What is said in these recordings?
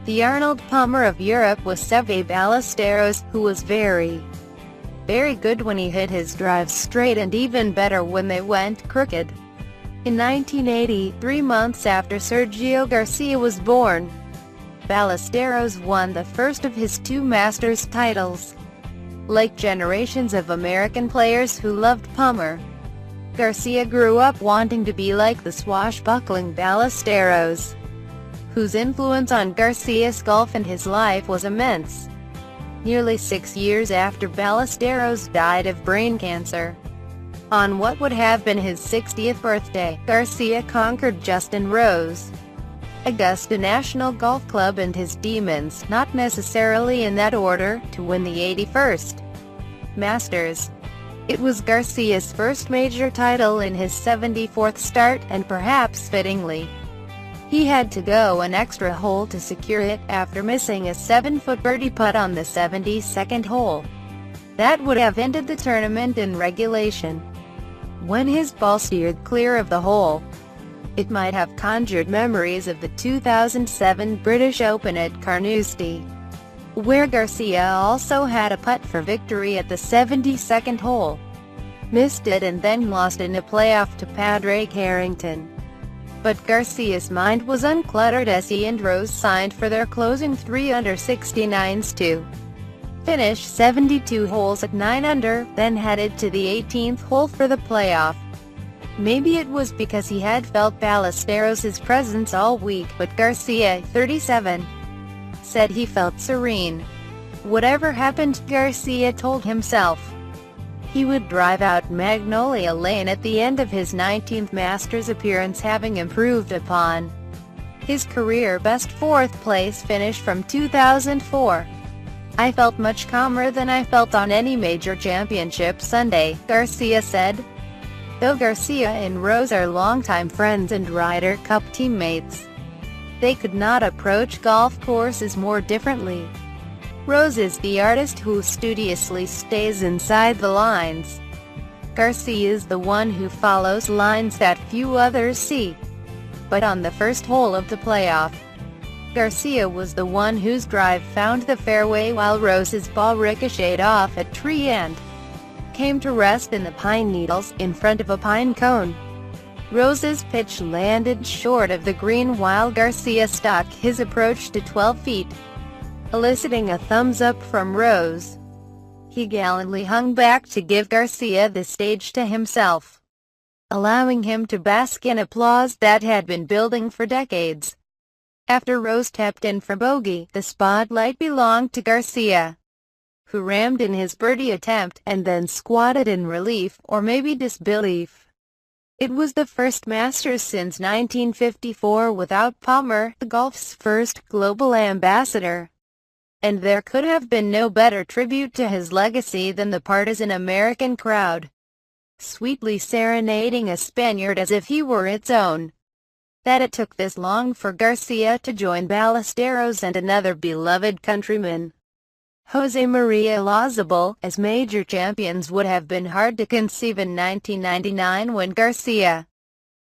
The Arnold Palmer of Europe was Seve Ballesteros, who was very good when he hit his drives straight and even better when they went crooked. In 1980, 3 months after Sergio Garcia was born, Ballesteros won the first of his 2 Masters titles. Like generations of American players who loved Palmer, Garcia grew up wanting to be like the swashbuckling Ballesteros, whose influence on Garcia's golf and his life was immense. Nearly 6 years after Ballesteros died of brain cancer, on what would have been his 60th birthday, Garcia conquered Justin Rose, Augusta National Golf Club and his Demons, not necessarily in that order, to win the 81st Masters. It was Garcia's first major title in his 74th start, and perhaps fittingly, he had to go an extra hole to secure it, after missing a 7-foot birdie putt on the 72nd hole. That would have ended the tournament in regulation. When his ball steered clear of the hole, it might have conjured memories of the 2007 British Open at Carnoustie, where Garcia also had a putt for victory at the 72nd hole, missed it and then lost in a playoff to Padraig Harrington. But Garcia's mind was uncluttered as he and Rose signed for their closing 3 under 69s to finish 72 holes at 9 under, then headed to the 18th hole for the playoff. Maybe it was because he had felt Ballesteros' presence all week, but Garcia, 37, said he felt serene. Whatever happened, Garcia told himself, he would drive out Magnolia Lane at the end of his 19th Masters appearance, having improved upon his career-best 4th place finish from 2004. I felt much calmer than I felt on any major championship Sunday, Garcia said. Though Garcia and Rose are longtime friends and Ryder Cup teammates, they could not approach golf courses more differently. Rose is the artist who studiously stays inside the lines. Garcia is the one who follows lines that few others see. But on the first hole of the playoff, Garcia was the one whose drive found the fairway while Rose's ball ricocheted off a tree and came to rest in the pine needles, in front of a pine cone. Rose's pitch landed short of the green while Garcia stuck his approach to 12 feet. Eliciting a thumbs-up from Rose, he gallantly hung back to give Garcia the stage to himself, allowing him to bask in applause that had been building for decades. After Rose tapped in for bogey, the spotlight belonged to Garcia, who rammed in his birdie attempt, and then squatted in relief, or maybe disbelief. It was the first Masters since 1954 without Palmer, the golf's first global ambassador. And there could have been no better tribute to his legacy than the partisan American crowd, sweetly serenading a Spaniard as if he were its own. That it took this long for Garcia to join Ballesteros and another beloved countryman, Jose Maria Olazabal, as major champions would have been hard to conceive in 1999 when Garcia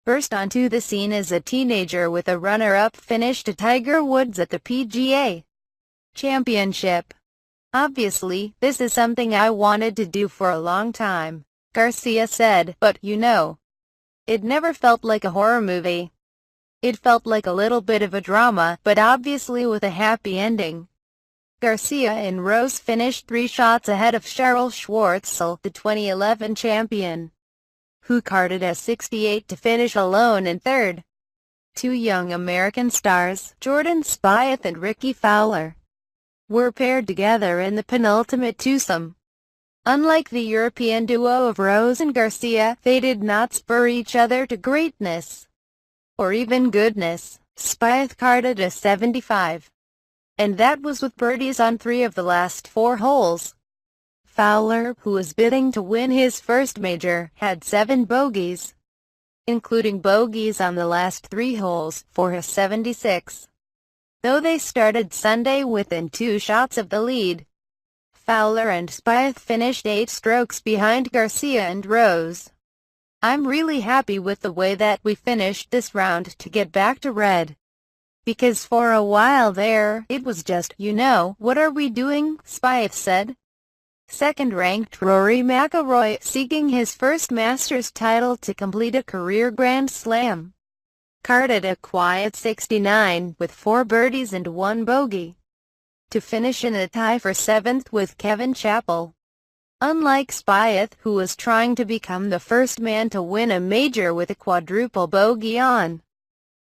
burst onto the scene as a teenager with a runner-up finish to Tiger Woods at the PGA Championship. Obviously, this is something I wanted to do for a long time, Garcia said, but, you know, it never felt like a horror movie. It felt like a little bit of a drama, but obviously with a happy ending. Garcia and Rose finished 3 shots ahead of Cheryl Schwartzel, the 2011 champion, who carded a 68 to finish alone in third. 2 young American stars, Jordan Spieth and Ricky Fowler, were paired together in the penultimate twosome. Unlike the European duo of Rose and Garcia, they did not spur each other to greatness, or even goodness. Spieth carded a 75. And that was with birdies on 3 of the last 4 holes. Fowler, who was bidding to win his first major, had 7 bogeys, including bogeys on the last 3 holes, for a 76. Though they started Sunday within 2 shots of the lead, Fowler and Spieth finished 8 strokes behind Garcia and Rose. I'm really happy with the way that we finished this round to get back to red. Because for a while there, it was just, what are we doing, Spieth said. Second-ranked Rory McIlroy, seeking his first Masters title to complete a career Grand Slam, carded a quiet 69, with 4 birdies and 1 bogey, to finish in a tie for 7th with Kevin Chappell. Unlike Spieth, who was trying to become the first man to win a major with a quadruple bogey on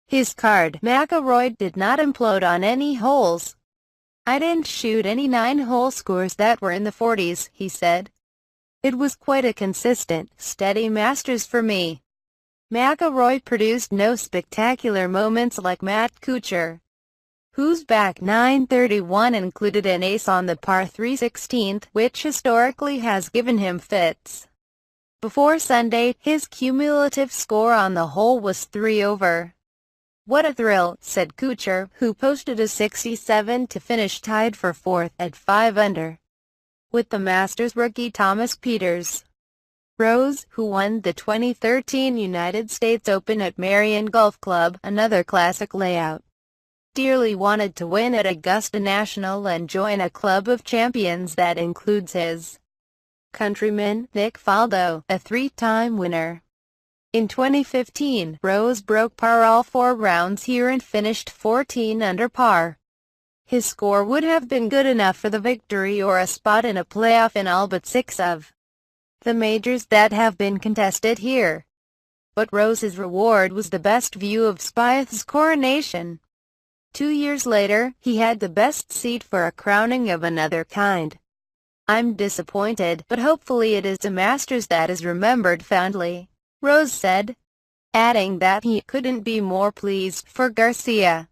his card, McIlroy did not implode on any holes. "I didn't shoot any 9-hole scores that were in the 40s, he said. "It was quite a consistent, steady Masters for me." McIlroy produced no spectacular moments like Matt Kuchar, whose back 931 included an ace on the par 3 16th, which historically has given him fits. Before Sunday, his cumulative score on the hole was 3 over. "What a thrill," said Kuchar, who posted a 67 to finish tied for 4th at 5 under with the Masters rookie Thomas Pieters. Rose, who won the 2013 United States Open at Marion Golf Club, another classic layout, dearly wanted to win at Augusta National and join a club of champions that includes his countryman, Nick Faldo, a 3-time winner. In 2015, Rose broke par all 4 rounds here and finished 14 under par. His score would have been good enough for the victory or a spot in a playoff in all but 6 of the majors that have been contested here. But Rose's reward was the best view of Spieth's coronation. 2 years later, he had the best seat for a crowning of another kind. "I'm disappointed, but hopefully it is a Masters that is remembered fondly," Rose said, adding that he couldn't be more pleased for Garcia.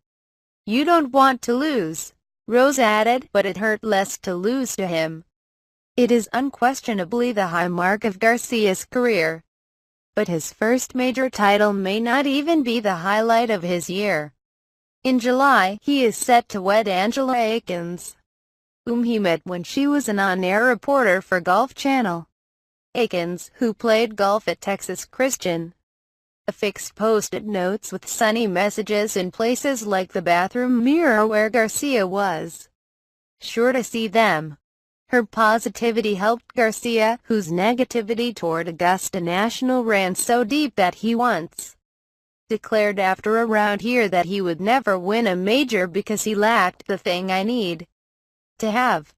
"You don't want to lose," Rose added, but it hurt less to lose to him. It is unquestionably the high mark of Garcia's career, but his first major title may not even be the highlight of his year. In July, he is set to wed Angela Akins, whom he met when she was an on-air reporter for Golf Channel. Akins, who played golf at Texas Christian, affixed post-it notes with sunny messages in places like the bathroom mirror where Garcia was sure to see them. Her positivity helped Garcia, whose negativity toward Augusta National ran so deep that he once declared after a round here that he would never win a major because he lacked the thing I need to have.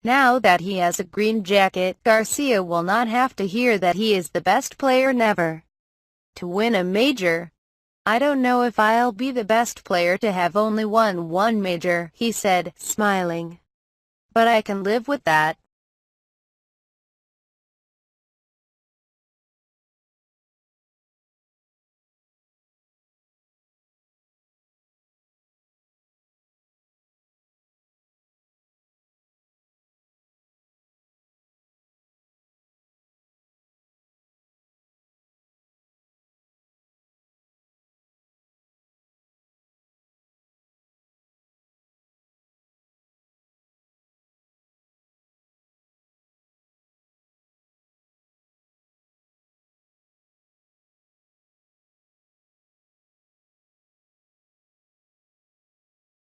Now that he has a green jacket, Garcia will not have to hear that he is the best player never to win a major. "I don't know if I'll be the best player to have only won one major," he said, smiling. "But I can live with that."